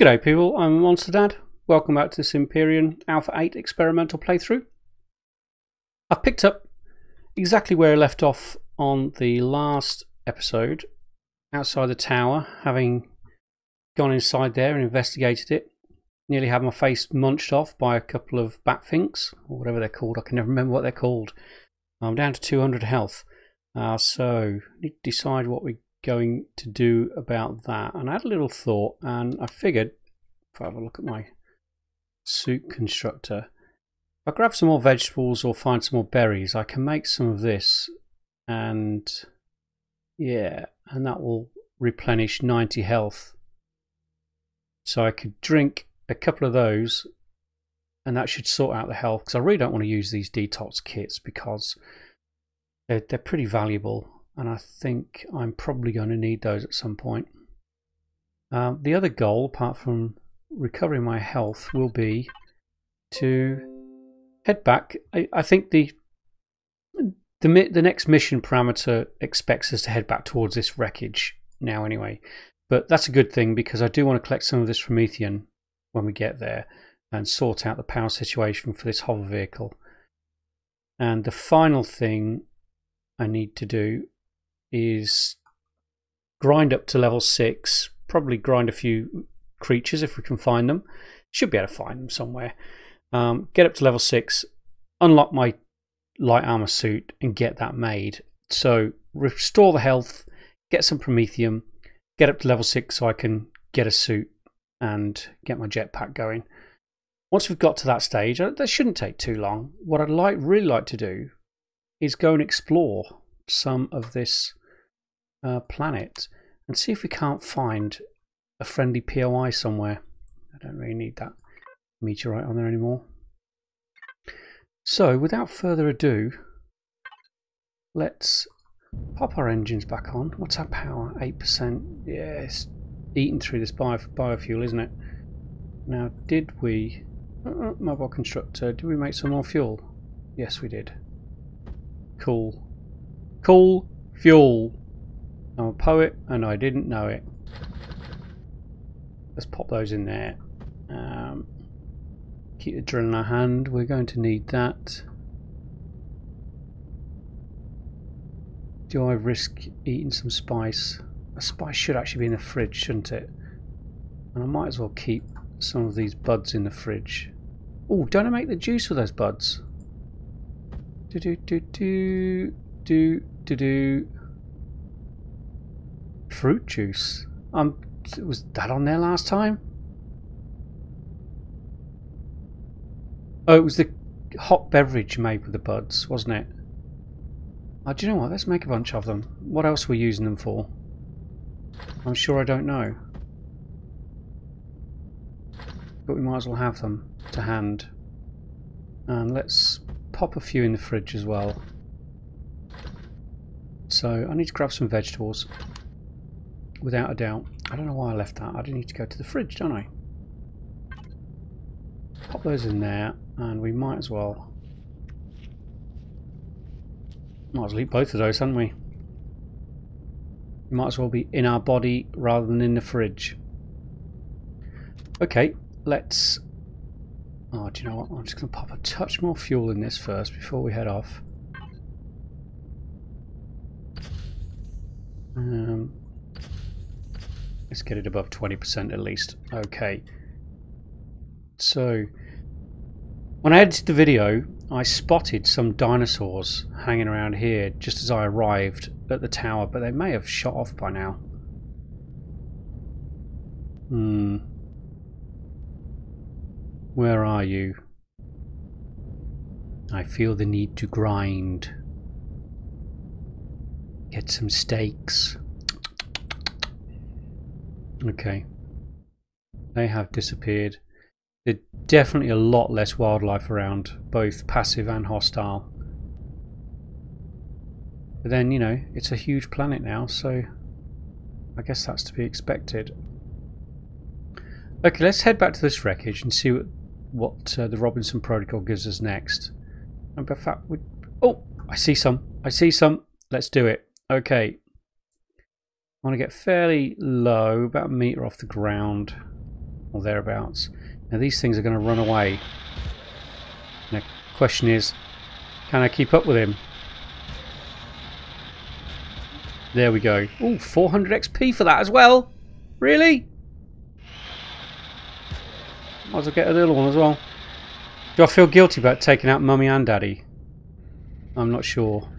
G'day people, I'm Monster Dad. Welcome back to this Empyrion Alpha 8 experimental playthrough. I've picked up exactly where I left off on the last episode, outside the tower, having gone inside there and investigated it. Nearly had my face munched off by a couple of batfinks, or whatever they're called. I can never remember what they're called. I'm down to 200 health, so I need to decide what we're going to do about that. And I had a little thought, and I figured if I have a look at my suit constructor, if I grab some more vegetables or find some more berries, I can make some of this, and yeah, and that will replenish 90 health. So I could drink a couple of those and that should sort out the health, because I really don't want to use these detox kits because they're pretty valuable, and I think I'm probably going to need those at some point. The other goal, apart from recovering my health, will be to head back. I think the next mission parameter expects us to head back towards this wreckage now anyway, but that's a good thing because I do want to collect some of this from Empyrion when we get there and sort out the power situation for this hover vehicle. And the final thing I need to do is grind up to level 6, probably grind a few creatures if we can find them. Should be able to find them somewhere. Get up to level 6, unlock my light armor suit and get that made. So restore the health, get some promethium, get up to level 6 so I can get a suit and get my jetpack going. Once we've got to that stage, that shouldn't take too long. What I'd really like to do is go and explore some of this planet and see if we can't find a friendly POI somewhere. I don't really need that meteorite on there anymore. So without further ado, let's pop our engines back on. What's our power? 8%. Yeah, it's eating through this biofuel, isn't it? Now, did we... mobile constructor, did we make some more fuel? Yes, we did. Cool. Cool fuel. I'm a poet and I didn't know it. Let's pop those in there. Keep the drill in our hand. We're going to need that. Do I risk eating some spice? A spice should actually be in the fridge, shouldn't it? And I might as well keep some of these buds in the fridge. Oh, don't I make the juice with those buds? Fruit juice. Was that on there last time? Oh, it was the hot beverage made with the buds, wasn't it? Oh, do you know what? Let's make a bunch of them. What else are we using them for? I'm sure I don't know. But we might as well have them to hand. And let's pop a few in the fridge as well. So I need to grab some vegetables. Without a doubt. I don't know why I left that. I do need to go to the fridge, don't I? Pop those in there, and we might as well eat both of those, haven't we? Might as well be in our body rather than in the fridge. Okay, let's... oh, do you know what? I'm just going to pop a touch more fuel in this first before we head off. Let's get it above 20% at least. Okay. So, when I edited the video, I spotted some dinosaurs hanging around here just as I arrived at the tower, but they may have shot off by now. Where are you? I feel the need to grind. Get some steaks. Okay. They have disappeared. There's definitely a lot less wildlife around, both passive and hostile. But then, you know, it's a huge planet now, so I guess that's to be expected. Okay, let's head back to this wreckage and see what the Robinson Protocol gives us next. And in fact, oh, I see some. I see some. Let's do it. Okay. I want to get fairly low, about a metre off the ground. or thereabouts. Now these things are going to run away. Now the question is, can I keep up with him? There we go. Ooh, 400 XP for that as well. Really? Might as well get a little one as well. Do I feel guilty about taking out Mummy and Daddy? I'm not sure.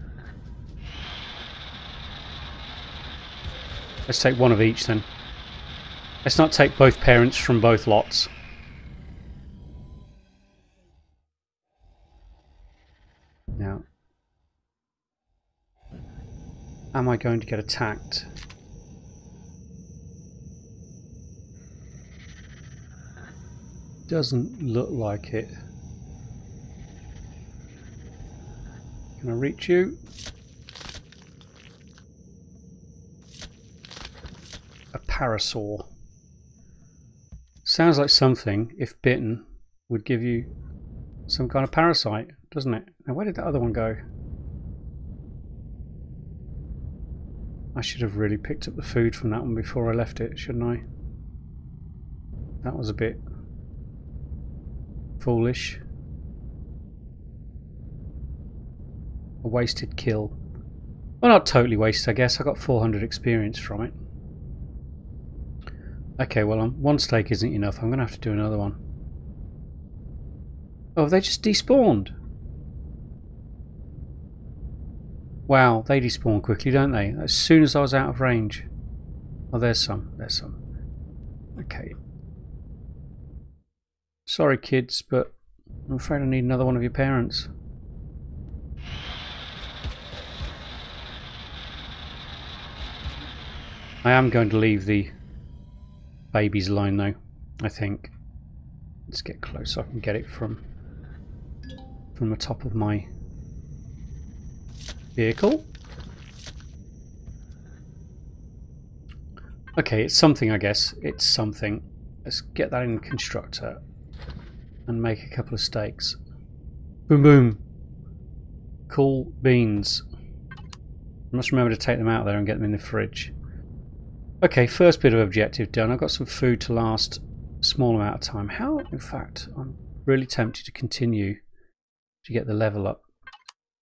Let's take one of each then. Let's not take both parents from both lots. Now, am I going to get attacked? Doesn't look like it. Can I reach you? A parasaur. Sounds like something, if bitten, would give you some kind of parasite, doesn't it? Now where did that other one go? I should have really picked up the food from that one before I left it, shouldn't I? That was a bit foolish. A wasted kill. Well, not totally wasted, I guess. I got 400 experience from it. Okay, well, one steak isn't enough. I'm going to have to do another one. Oh, they just despawned. Wow, they despawn quickly, don't they? As soon as I was out of range. Oh, there's some. There's some. Okay. Sorry, kids, but I'm afraid I need another one of your parents. I am going to leave the babies alone, though, I think. Let's get close so I can get it from the top of my vehicle. Okay, it's something, I guess. It's something. Let's get that in the constructor and make a couple of steaks. Boom boom. Cool beans. I must remember to take them out there and get them in the fridge. Okay, first bit of objective done. I've got some food to last a small amount of time. How, in fact, I'm really tempted to continue to get the level up.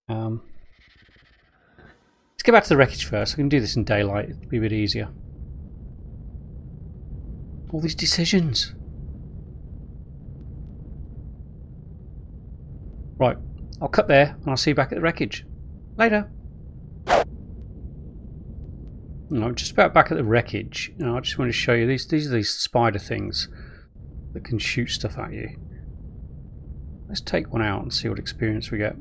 Let's get back to the wreckage first. I can do this in daylight. It'll be a bit easier. All these decisions. Right, I'll cut there and I'll see you back at the wreckage. Later. I'm just about back at the wreckage. I just want to show you these are these spider things that can shoot stuff at you. Let's take one out and see what experience we get.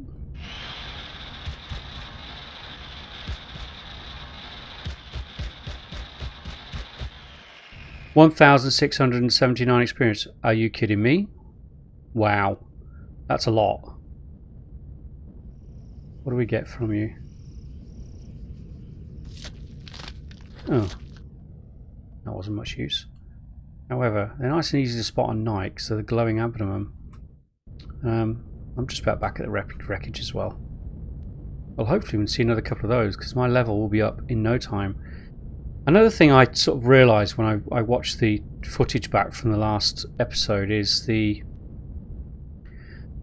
$1,679 experience. Are you kidding me? Wow, that's a lot. What do we get from you? Oh, that wasn't much use. However, they're nice and easy to spot on night because of the glowing abdomen. I'm just about back at the wreckage as well. Well, hopefully we can see another couple of those because my level will be up in no time. Another thing I sort of realised when I watched the footage back from the last episode is the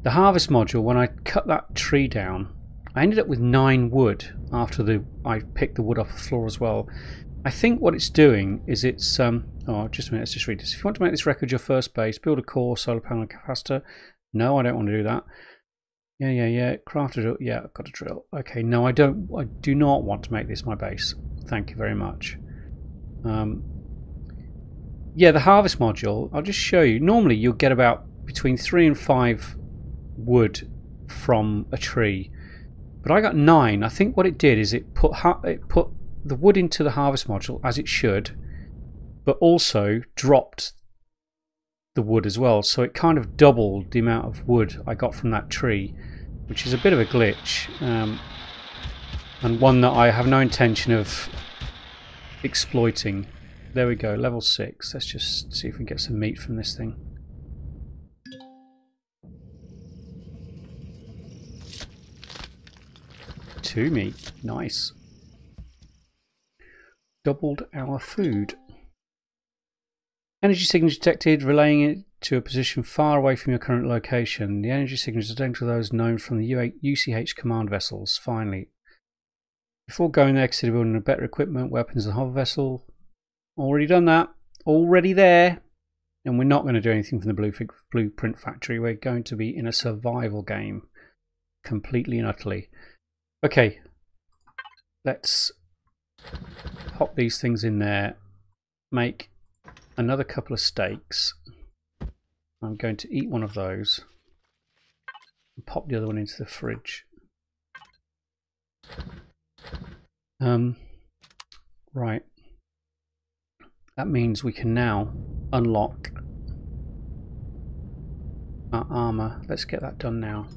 harvest module. When I cut that tree down, I ended up with 9 wood after I picked the wood off the floor as well. I think what it's doing is it's oh, just a minute, let's just read this. If you want to make this record your first base, build a core, solar panel and capacitor. No, I don't want to do that. Yeah. Craft a drill. Yeah, I've got a drill. Okay, no, I do not want to make this my base. Thank you very much. Yeah, the harvest module, I'll just show you. Normally you'll get about between 3 and 5 wood from a tree. But I got 9. I think what it did is it put the wood into the harvest module as it should, but also dropped the wood as well. So it kind of doubled the amount of wood I got from that tree, which is a bit of a glitch, and one that I have no intention of exploiting. There we go, level 6. Let's just see if we can get some meat from this thing. Two meat, nice. Doubled our food. Energy signature detected, relaying it to a position far away from your current location. The energy signatures are identical to those known from the UCH command vessels. Finally, before going there, consider building a better equipment, weapons, and hover vessel. Already done that. Already there. And we're not going to do anything from the blueprint factory. We're going to be in a survival game. Completely and utterly. Okay. Let's pop these things in there. Make another couple of steaks. I'm going to eat one of those. And pop the other one into the fridge. Right. That means we can now unlock our armor. Let's get that done now.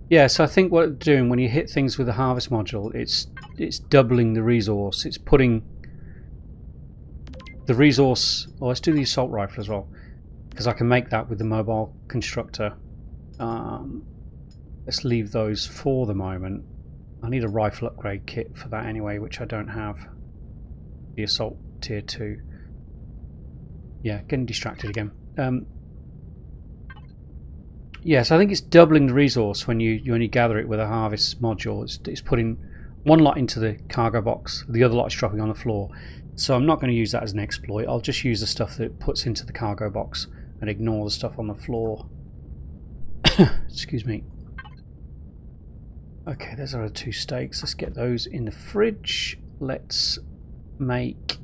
Yeah, so I think what it's doing when you hit things with the harvest module, it's doubling the resource. It's putting the resource. Oh, let's do the assault rifle as well, because I can make that with the mobile constructor. Let's leave those for the moment. I need a rifle upgrade kit for that anyway, which I don't have. The assault tier 2. Yeah, getting distracted again. Yeah, so I think it's doubling the resource when you only gather it with a harvest module. It's putting one lot into the cargo box, the other lot is dropping on the floor. So I'm not going to use that as an exploit. I'll just use the stuff that it puts into the cargo box and ignore the stuff on the floor. Excuse me. Okay, there's our 2 steaks. Let's get those in the fridge. Let's make...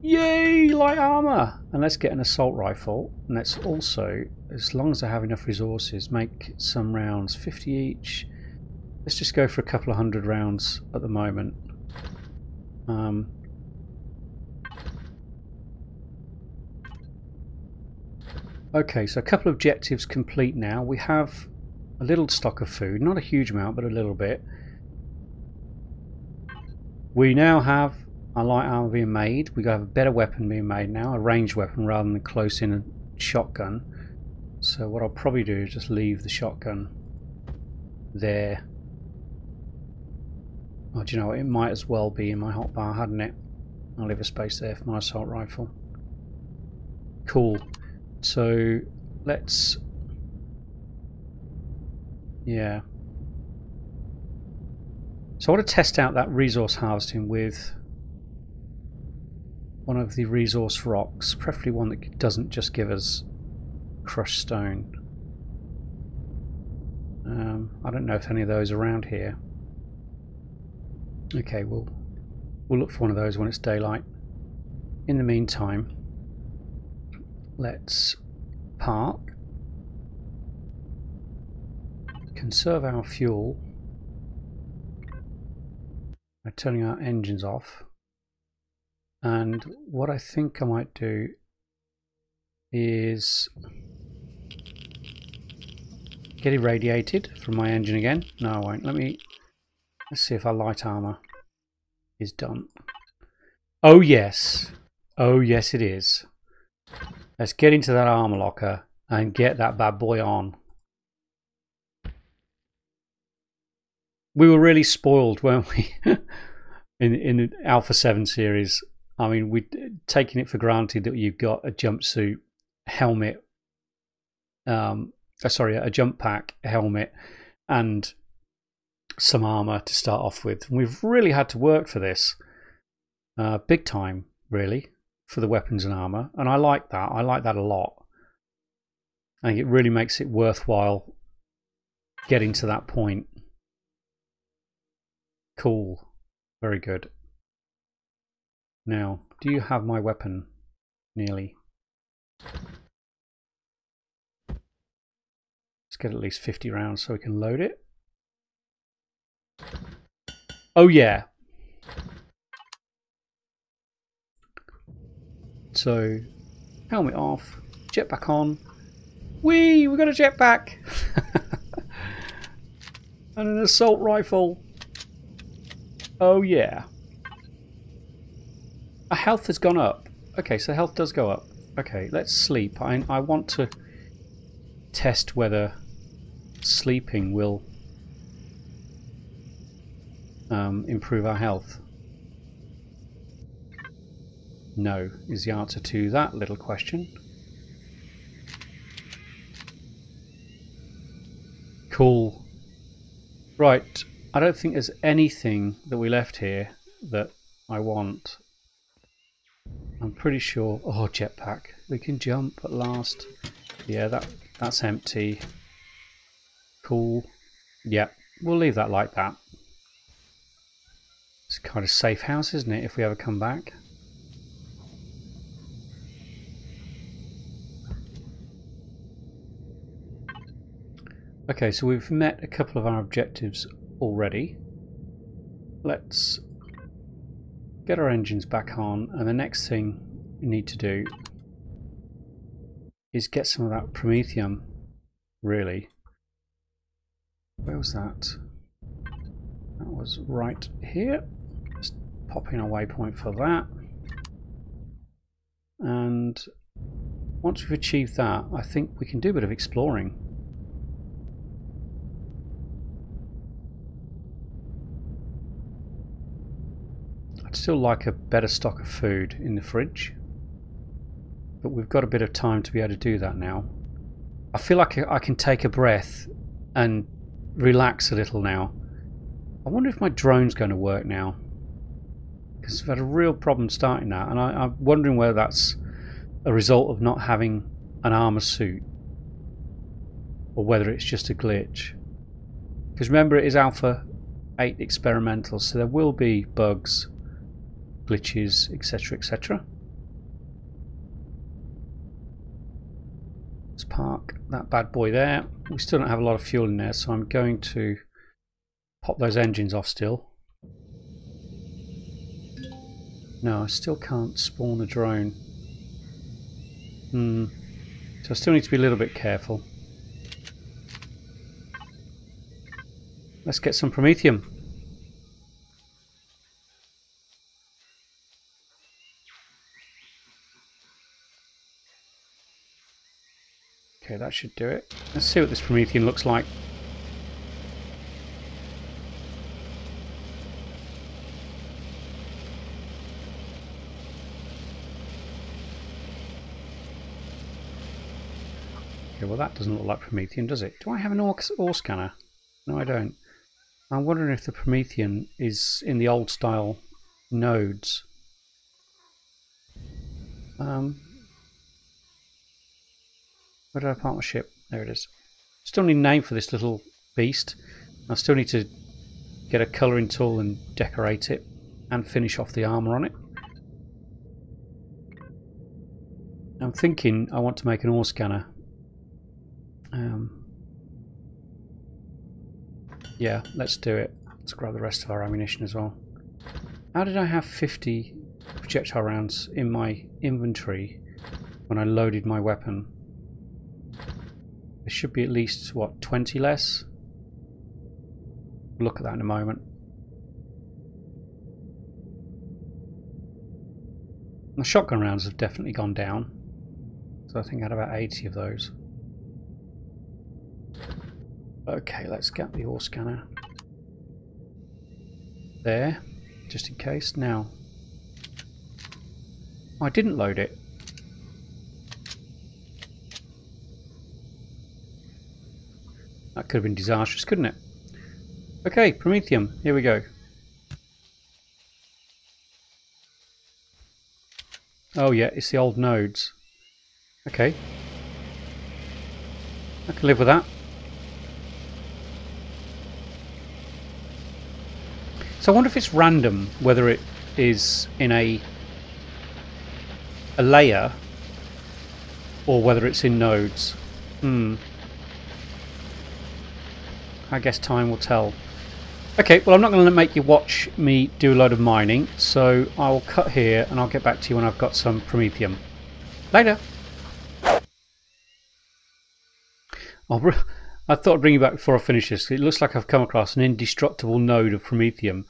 Yay! Light armor! And let's get an assault rifle. And let's also, as long as I have enough resources, make some rounds. 50 each. Let's just go for a couple of 100 rounds at the moment. Okay, so a couple of objectives complete now. We have a little stock of food, not a huge amount, but a little bit. We now have our light armor being made. We have a better weapon being made now, a ranged weapon rather than close-in shotgun. So what I'll probably do is just leave the shotgun there. Oh, do you know what? It might as well be in my hotbar, hadn't it? I'll leave a space there for my assault rifle. Cool. So let's... Yeah. So I want to test out that resource harvesting with one of the resource rocks, preferably one that doesn't just give us crushed stone. I don't know if any of those are around here. Okay, we'll look for one of those when it's daylight. In the meantime, let's park, conserve our fuel by turning our engines off. And what I think I might do is get irradiated from my engine again. No, I won't. Let's see if our light armor is done. Oh yes. Oh yes it is. Let's get into that armor locker and get that bad boy on. We were really spoiled, weren't we? in the Alpha 7 series. I mean, we'd taken it for granted that you've got a jumpsuit, helmet, a jump pack, a helmet, and some armor to start off with. And we've really had to work for this, big time, really, for the weapons and armor. And I like that. I like that a lot. I think it really makes it worthwhile getting to that point. Cool. Very good. Now, do you have my weapon? Nearly. Let's get at least 50 rounds so we can load it. Oh yeah. So, helmet off, jetpack on. Whee! We got a jetpack! And an assault rifle. Oh yeah. Our health has gone up. Okay, so health does go up. Okay, let's sleep. I want to test whether sleeping will improve our health. No is the answer to that little question. Cool. Right, I don't think there's anything that we left here that I want. I'm pretty sure... Oh, jetpack. We can jump at last. Yeah, that's empty. Cool. Yeah, we'll leave that like that. It's kind of safe house, isn't it, if we ever come back? Okay, so we've met a couple of our objectives already. Let's get our engines back on, and the next thing we need to do is get some of that Promethium, really. Where was that? That was right here. Just pop in a waypoint for that. And once we've achieved that, I think we can do a bit of exploring. I'd still like a better stock of food in the fridge, but we've got a bit of time to be able to do that now. I feel like I can take a breath and relax a little now. I wonder if my drone's going to work now, because I've had a real problem starting that, and I'm wondering whether that's a result of not having an armor suit or whether it's just a glitch. Because remember, it is Alpha 8 experimental, so there will be bugs, glitches, etc, etc. Let's park that bad boy there. We still don't have a lot of fuel in there, so I'm going to pop those engines off still. No, I still can't spawn a drone. So I still need to be a little bit careful. Let's get some Promethium. Okay, that should do it. Let's see what this Promethium looks like. Okay, well that doesn't look like Promethium, does it? Do I have an ore scanner? No, I don't. I'm wondering if the Promethium is in the old style nodes. Where did I park my ship? There it is. Still need a name for this little beast. I still need to get a colouring tool and decorate it and finish off the armour on it. I'm thinking I want to make an ore scanner. Yeah, let's do it. Let's grab the rest of our ammunition as well. How did I have 50 projectile rounds in my inventory when I loaded my weapon? There should be at least, what, 20 less? We'll look at that in a moment. The shotgun rounds have definitely gone down. So I think I had about 80 of those. Okay, let's get the ore scanner. There, just in case. Now, I didn't load it. That could have been disastrous, couldn't it? Okay, Promethium, here we go. Oh yeah, it's the old nodes. Okay. I can live with that. So I wonder if it's random whether it is in a layer or whether it's in nodes. I guess time will tell. Okay, well I'm not going to make you watch me do a load of mining, so I'll cut here and I'll get back to you when I've got some Promethium. Later! I thought I'd bring you back before I finish this. It looks like I've come across an indestructible node of Promethium.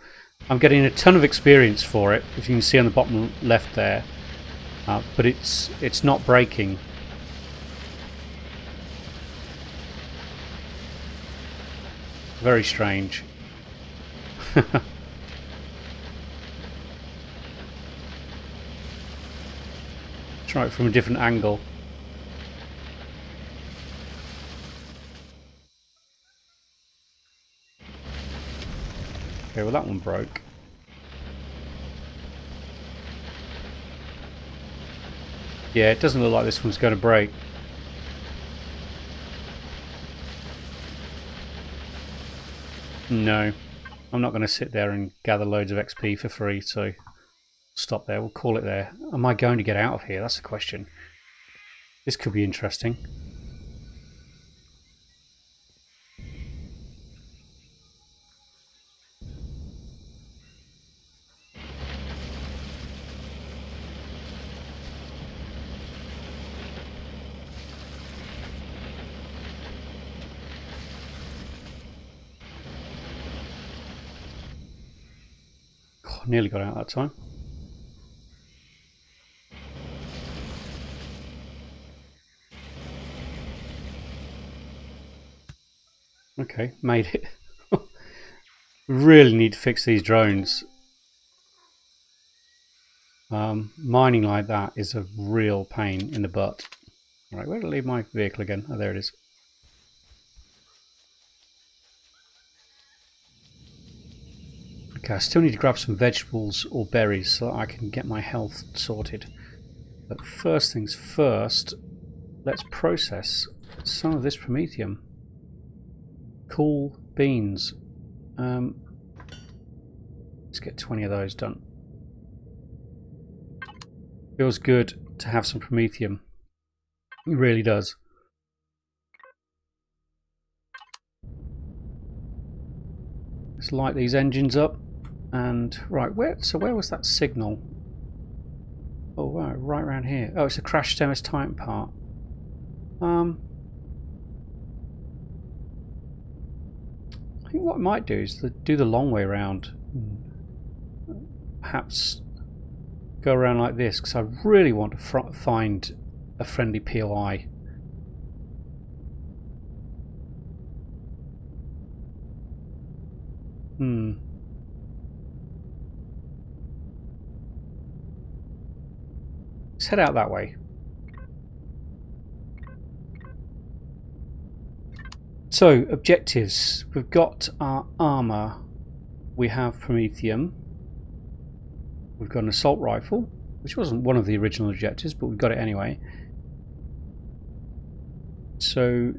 I'm getting a ton of experience for it, as you can see on the bottom left there, but it's not breaking. Very strange. Try it from a different angle. Okay, well that one broke. Yeah, it doesn't look like this one's going to break. No, I'm not going to sit there and gather loads of XP for free, so stop there. We'll call it there. Am I going to get out of here? That's the question. This could be interesting. Oh, nearly got out that time. Okay, made it. Really need to fix these drones. Mining like that is a real pain in the butt. Alright, where did I leave my vehicle again? Oh, there it is. Okay, I still need to grab some vegetables or berries so that I can get my health sorted. But first things first, let's process some of this promethium. Cool beans. Let's get 20 of those done. Feels good to have some promethium. It really does. Let's light these engines up. And right, where was that signal? Oh wow, right around here. Oh, it's a crash stem Titan part. I think what I might do is do the long way around. Perhaps go around like this, because I really want to find a friendly POI. Let's head out that way. So, objectives. We've got our armour. We have promethium. We've got an assault rifle, which wasn't one of the original objectives, but we've got it anyway. So,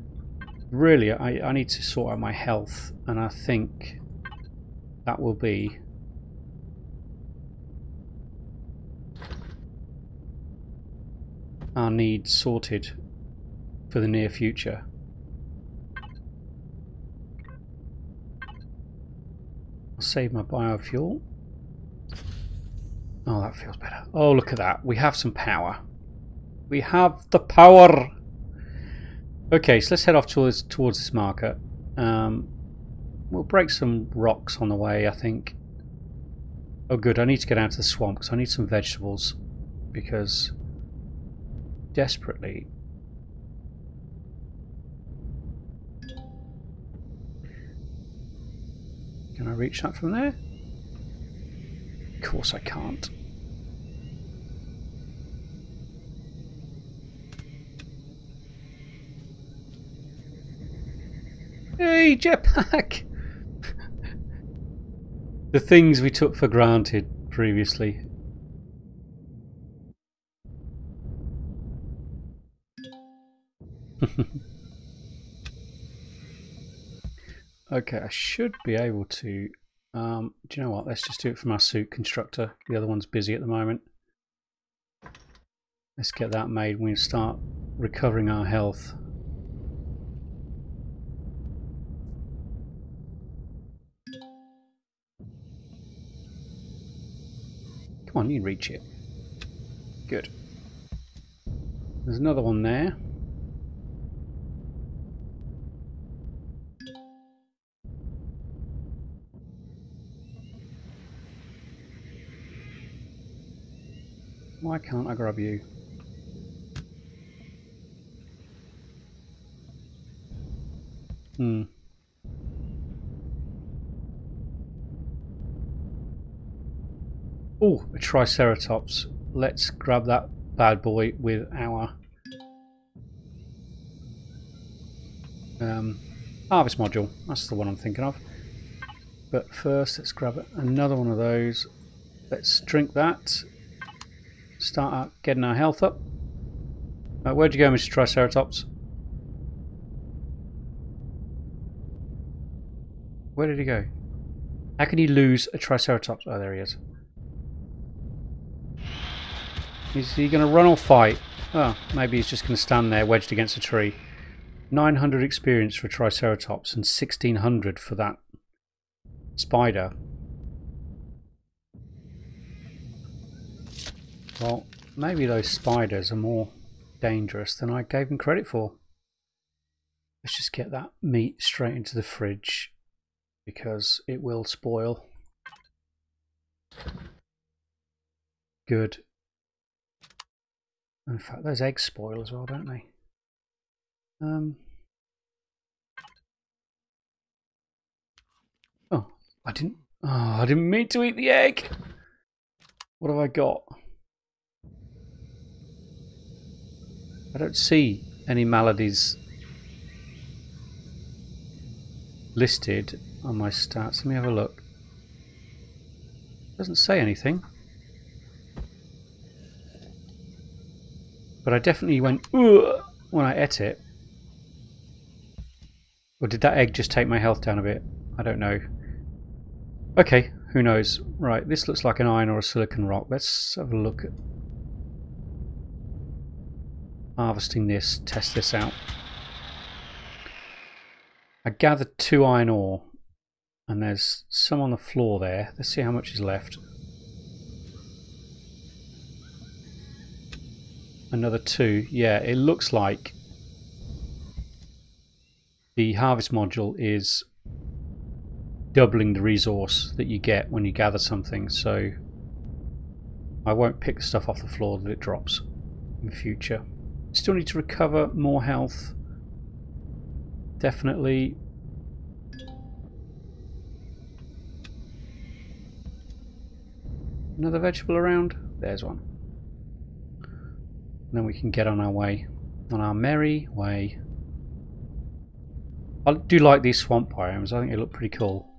really, I need to sort out my health, and I think that will be our needs sorted for the near future. I'll save my biofuel. Oh, that feels better. Oh, look at that. We have some power. We have the power! Okay, so let's head off towards this marker. We'll break some rocks on the way, I think. Oh good, I need to get out to the swamp because I need some vegetables. Because desperately. Can I reach that from there? Of course I can't. Hey, jetpack! The things we took for granted previously. Okay, I should be able to... do you know what? Let's just do it from our suit constructor. The other one's busy at the moment. Let's get that made. We start recovering our health. Come on, you can reach it. Good. There's another one there. Why can't I grab you? Oh, a Triceratops. Let's grab that bad boy with our harvest module. That's the one I'm thinking of. But first, let's grab another one of those. Let's drink that. Start out getting our health up. Where'd you go, Mr. Triceratops? Where did he go? How can you lose a Triceratops? Oh, there he is. Is he going to run or fight? Oh, maybe he's just going to stand there wedged against a tree. 900 experience for Triceratops and 1600 for that spider. Well, maybe those spiders are more dangerous than I gave them credit for. Let's just get that meat straight into the fridge because it will spoil. Good. In fact, those eggs spoil as well, don't they? Oh, I didn't mean to eat the egg. What have I got? I don't see any maladies listed on my stats. Let me have a look. Doesn't say anything. But I definitely went ugh when I ate it. Or did that egg just take my health down a bit? I don't know. Okay, who knows? Right, this looks like an iron or a silicon rock. Let's have a look at harvesting this, test this out. I gathered 2 iron ore and there's some on the floor there. Let's see how much is left. Another 2. Yeah, it looks like the harvest module is doubling the resource that you get when you gather something, so I won't pick the stuff off the floor that it drops in future. Still need to recover more health. Definitely. Another vegetable around? There's one. And then we can get on our way. On our merry way. I do like these swamp biomes. I think they look pretty cool.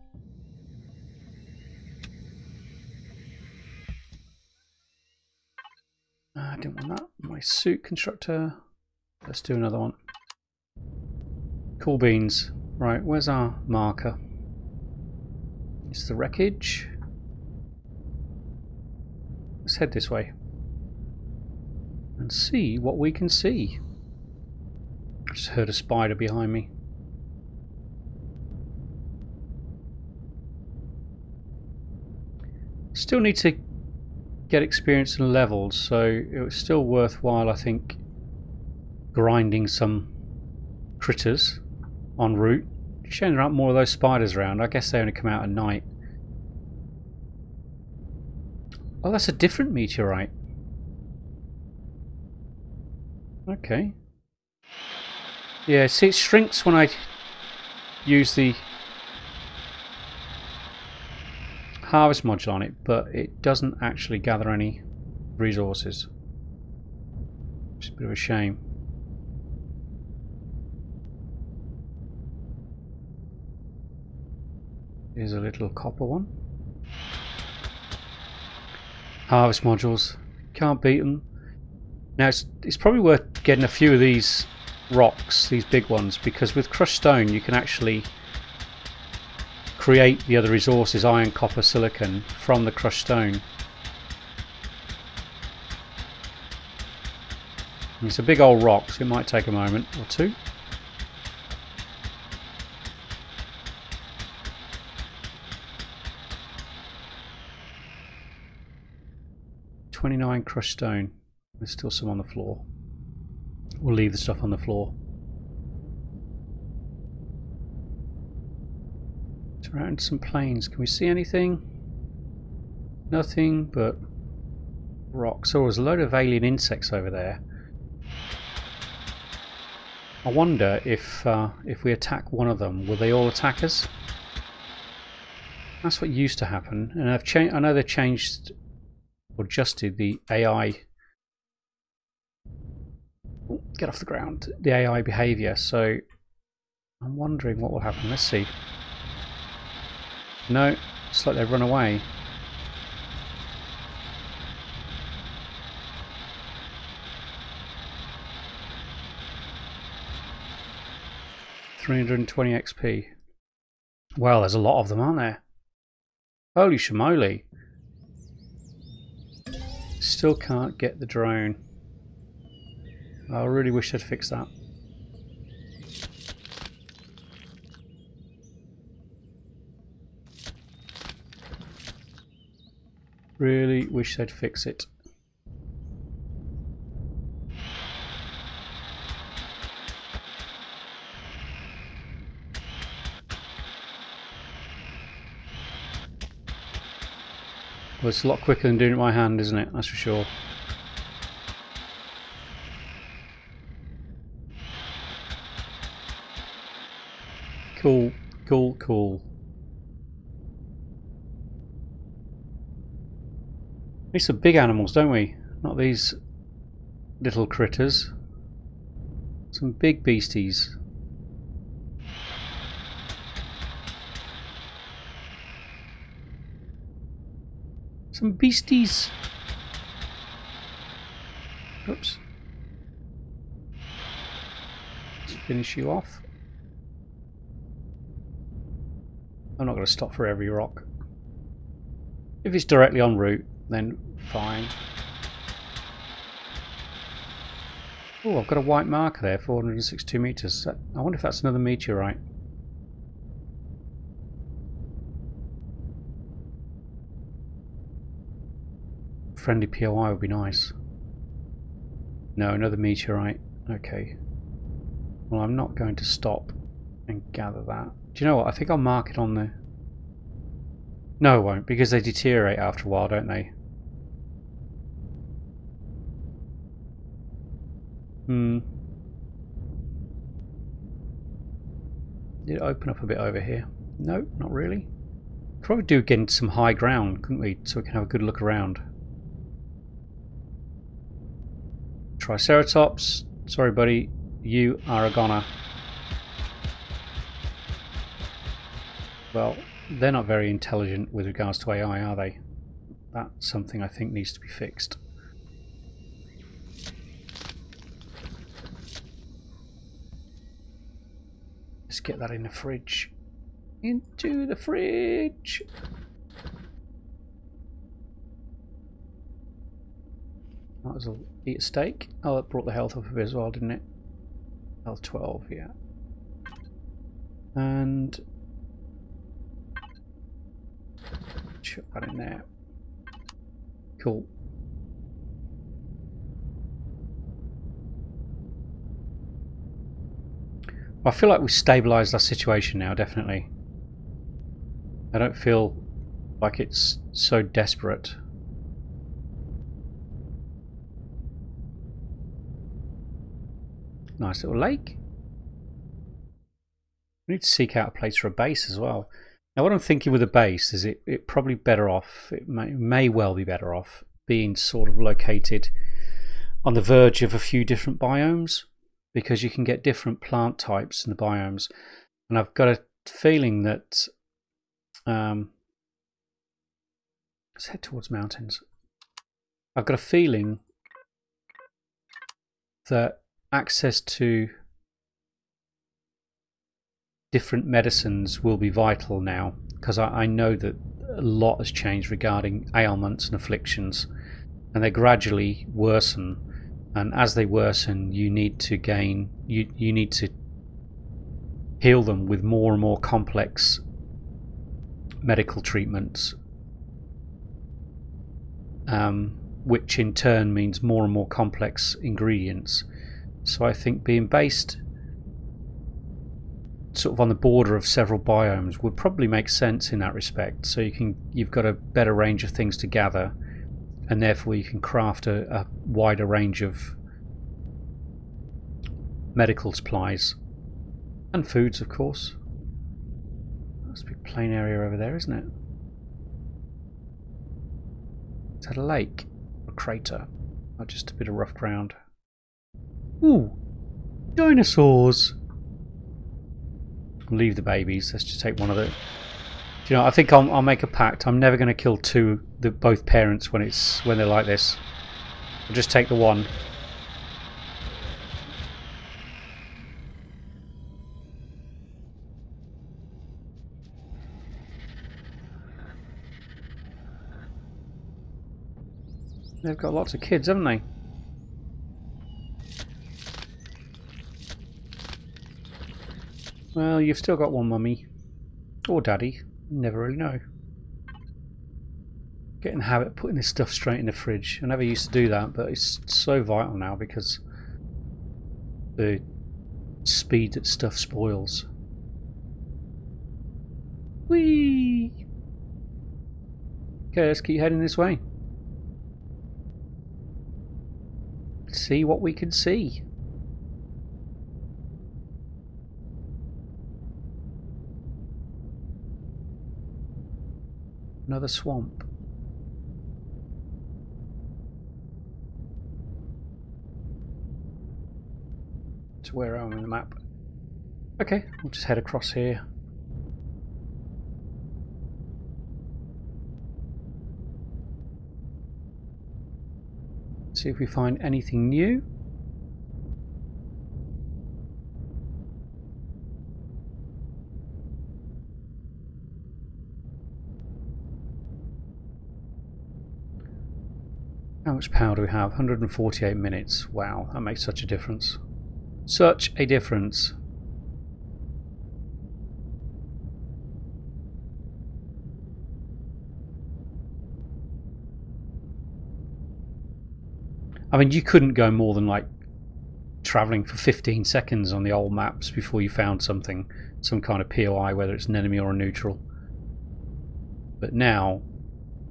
I didn't want that. My suit constructor. Let's do another one. Cool beans. Right, where's our marker? It's the wreckage. Let's head this way and see what we can see. I just heard a spider behind me. Still need to get experience and levels, so it was still worthwhile, I think, grinding some critters en route. Showing there aren't more of those spiders around. I guess they only come out at night. Oh, that's a different meteorite. Okay. Yeah, see, it shrinks when I use the harvest module on it, but it doesn't actually gather any resources. It's a bit of a shame. Here's a little copper one. Harvest modules, can't beat them. Now it's probably worth getting a few of these rocks, these big ones, because with crushed stone you can actually create the other resources, iron, copper, silicon, from the crushed stone. And it's a big old rock, so it might take a moment or two. $29 crushed stone. There's still some on the floor. We'll leave the stuff on the floor. It's around some plains. Can we see anything? Nothing but rocks. Oh, there's a load of alien insects over there. I wonder if we attack one of them, will they all attack us? That's what used to happen, and I know they've changed or adjusted the AI get off the ground, the AI behaviour. So I'm wondering what will happen. Let's see. No, it's like they've run away. $320 XP. Well, there's a lot of them, aren't there? Holy shamoly. Still can't get the drone. I really wish they'd fix that. Really wish they'd fix it. Well, it's a lot quicker than doing it by hand, isn't it? That's for sure. Cool, cool, cool. We need some big animals, don't we? Not these little critters. Some big beasties. Some beasties. Oops. Let's finish you off. I'm not going to stop for every rock. If it's directly en route, then fine. Oh, I've got a white marker there, 462 meters. I wonder if that's another meteorite. Friendly POI would be nice. No, another meteorite. Okay. Well, I'm not going to stop and gather that. Do you know what? I think I'll mark it on the... No, I won't, because they deteriorate after a while, don't they? Did it open up a bit over here? No, not really. Probably do get into some high ground, couldn't we? So we can have a good look around. Triceratops, sorry buddy, you are a goner. Well, they're not very intelligent with regards to AI, are they? That's something I think needs to be fixed. Let's get that in the fridge. Into the fridge! Might as well eat a steak. Oh, that brought the health up a bit as well, didn't it? Health 12, yeah. And chuck that in there. Cool. I feel like we've stabilised our situation now, definitely. I don't feel like it's so desperate. Nice little lake. We need to seek out a place for a base as well. Now what I'm thinking with a base is it probably better off, it may well be better off being sort of located on the verge of a few different biomes, because you can get different plant types in the biomes. And I've got a feeling that let's head towards mountains. I've got a feeling that access to different medicines will be vital now, because I know that a lot has changed regarding ailments and afflictions, and they gradually worsen, and as they worsen you need to gain, you need to heal them with more and more complex medical treatments, which in turn means more and more complex ingredients. So I think being based sort of on the border of several biomes would probably make sense in that respect. So you've got a better range of things to gather, and therefore you can craft a wider range of medical supplies and foods, of course. That's a big plain area over there, isn't it? Is that a lake or a crater? Or just a bit of rough ground? Ooh, Dinosaurs! Leave the babies. Let's just take one of the... Do you know, I think I'll make a pact. I'm never going to kill both parents when they're like this. I'll just take the one. They've got lots of kids, haven't they? Well, you've still got one mummy. Or daddy. You never really know. Get in the habit of putting this stuff straight in the fridge. I never used to do that, but it's so vital now because the speed that stuff spoils. Whee! Okay, let's keep heading this way. See what we can see. Another swamp. So where am I on the map? Okay, we'll just head across here. See if we find anything new. How much power do we have? 148 minutes. Wow, that makes such a difference. Such a difference. I mean, you couldn't go more than like travelling for 15 seconds on the old maps before you found something, some kind of POI, whether it's an enemy or a neutral. But now,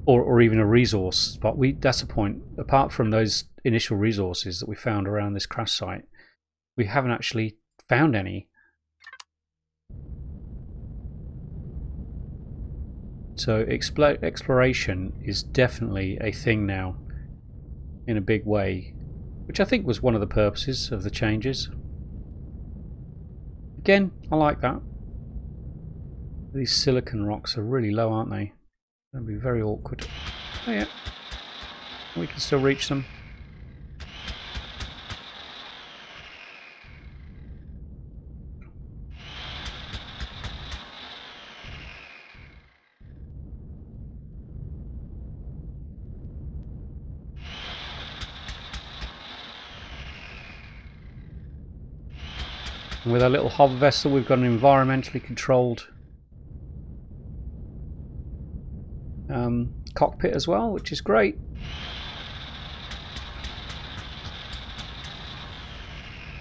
or even a resource, but that's the point. Apart from those initial resources that we found around this crash site, we haven't actually found any. So exploration is definitely a thing now, in a big way, which I think was one of the purposes of the changes. Again, I like that. These silicon rocks are really low, aren't they? That'd be very awkward. Oh yeah, we can still reach them. And with our little hover vessel, we've got an environmentally controlled cockpit as well, which is great.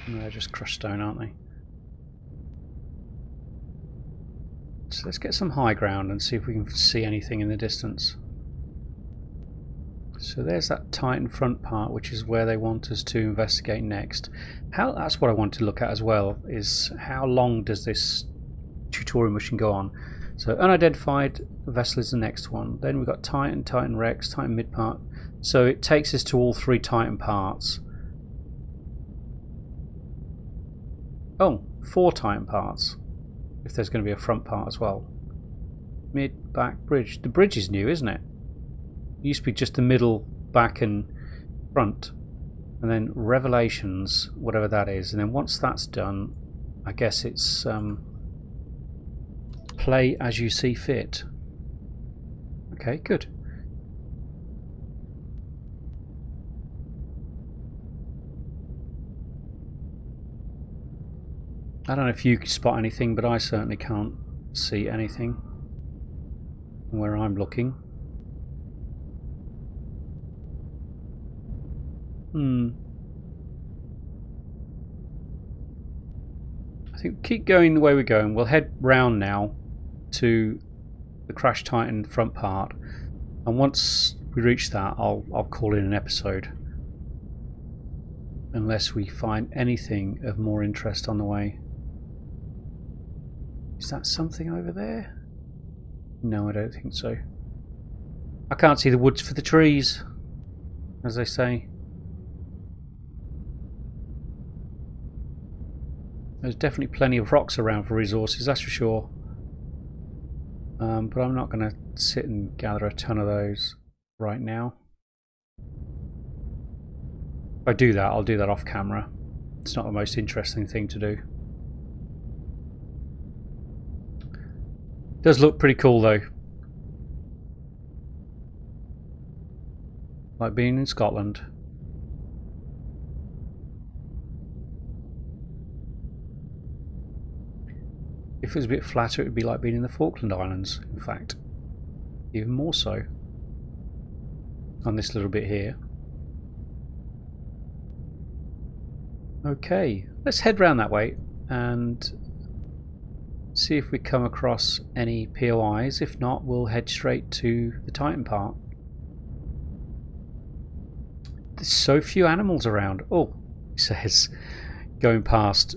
They're just crushed stone, aren't they? So let's get some high ground and see if we can see anything in the distance. So there's that Titan front part, which is where they want us to investigate next. That's what I want to look at as well, is how long does this tutorial mission go on? So unidentified vessel is the next one. Then we've got Titan, Titan Rex, Titan mid part. So it takes us to all three Titan parts. Oh, 4 Titan parts. If there's going to be a front part as well. Mid, back, bridge. The bridge is new, isn't it? It used to be just the middle, back and front. And then Revelations, whatever that is. And then once that's done, I guess it's play as you see fit. Okay, good. I don't know if you can spot anything, but I certainly can't see anything where I'm looking. I think keep going the way we're going. We'll head round now to the Crash Titan front part, and once we reach that, I'll call in an episode, unless we find anything of more interest on the way. Is that something over there? No, I don't think so. I can't see the woods for the trees, as they say. There's definitely plenty of rocks around for resources, that's for sure. But I'm not going to sit and gather a ton of those right now. If I do that, I'll do that off camera. It's not the most interesting thing to do. Does look pretty cool though. Like being in Scotland. If it was a bit flatter, it would be like being in the Falkland Islands, in fact. Even more so. On this little bit here. Okay, let's head round that way and see if we come across any POIs. If not, we'll head straight to the Titan part. There's so few animals around. Oh, it says going past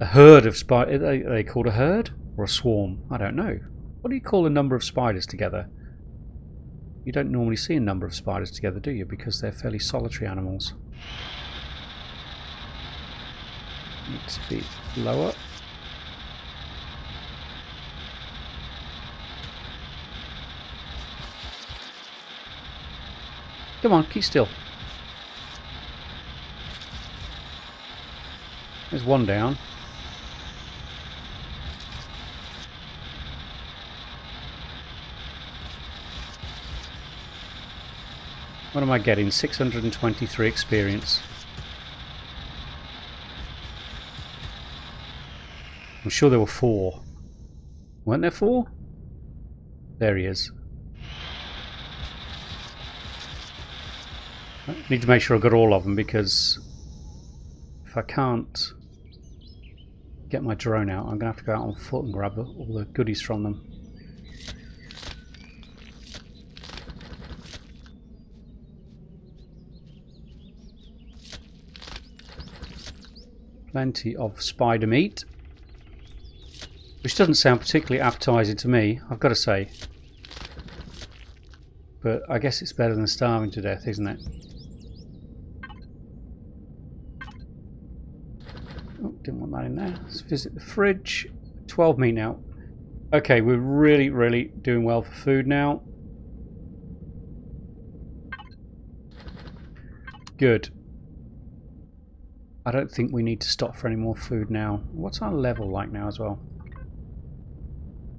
a herd of spiders. Are they called a herd or a swarm? I don't know. What do you call a number of spiders together? You don't normally see a number of spiders together, do you? Because they're fairly solitary animals. Needs to be lower. Come on, keep still. There's one down. What am I getting? 623 experience. I'm sure there were 4. Weren't there 4? There he is. I need to make sure I've got all of them, because if I can't get my drone out, I'm going to have to go out on foot and grab all the goodies from them. Plenty of spider meat, which doesn't sound particularly appetizing to me, I've got to say. But I guess it's better than starving to death, isn't it? Oh, didn't want that in there. Let's visit the fridge. 12 meat now. Okay, we're really doing well for food now. Good. I don't think we need to stop for any more food now. What's our level like now as well?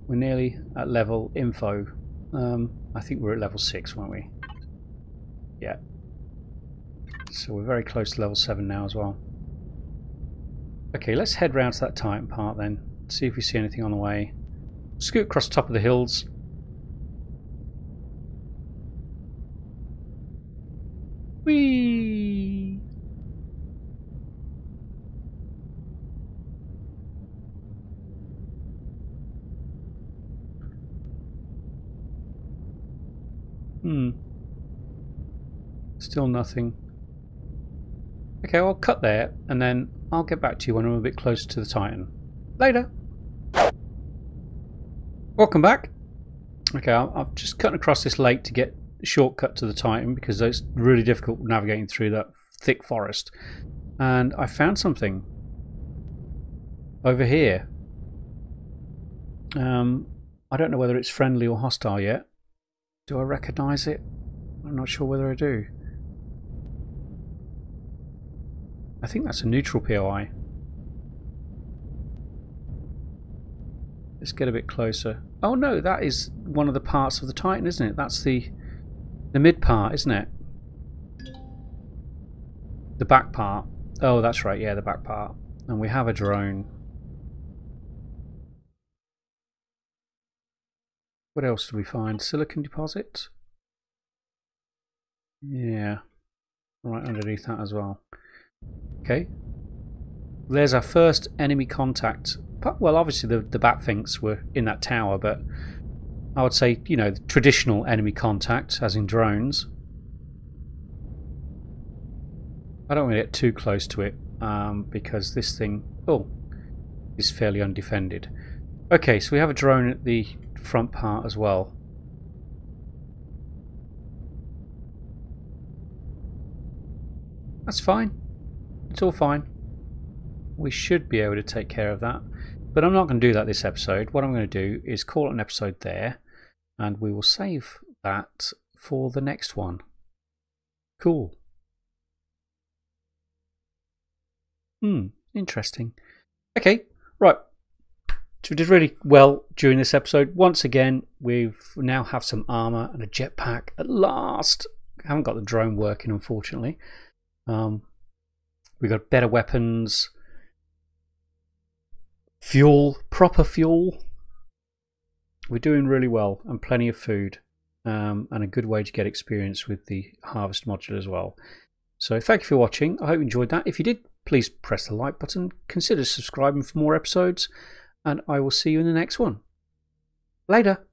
We're nearly at level info. I think we're at level 6, weren't we? Yeah. So we're very close to level 7 now as well. Okay, let's head round to that Titan part then. See if we see anything on the way. Scoot across the top of the hills. Whee! Still nothing. Okay, I'll cut there and then I'll get back to you when I'm a bit closer to the Titan. Later! Welcome back. Okay, I've just cut across this lake to get a shortcut to the Titan because it's really difficult navigating through that thick forest. And I found something over here. I don't know whether it's friendly or hostile yet. Do I recognise it? I'm not sure whether I do. I think that's a neutral POI. Let's get a bit closer. Oh no, that is one of the parts of the Titan, isn't it? That's the mid part, isn't it? The back part. Oh, that's right, yeah, the back part. And we have a drone. What else did we find? Silicon deposit? Yeah. Right underneath that as well. Okay. There's our first enemy contact. Well, obviously the Batfinks were in that tower, but I would say, you know, the traditional enemy contact, as in drones. I don't want to get too close to it, because this thing, is fairly undefended. Okay, so we have a drone at the front part as well. That's fine. It's all fine. we should be able to take care of that. But I'm not going to do that this episode. What I'm going to do is call it an episode there, and we will save that for the next one. Cool. Interesting. Okay, right. So we did really well during this episode. Once again, we now have some armor and a jetpack at last. I haven't got the drone working, unfortunately. We've got better weapons, fuel, proper fuel. We're doing really well, and plenty of food, and a good way to get experience with the harvest module as well. So thank you for watching. I hope you enjoyed that. If you did, please press the like button, consider subscribing for more episodes, and I will see you in the next one. Later.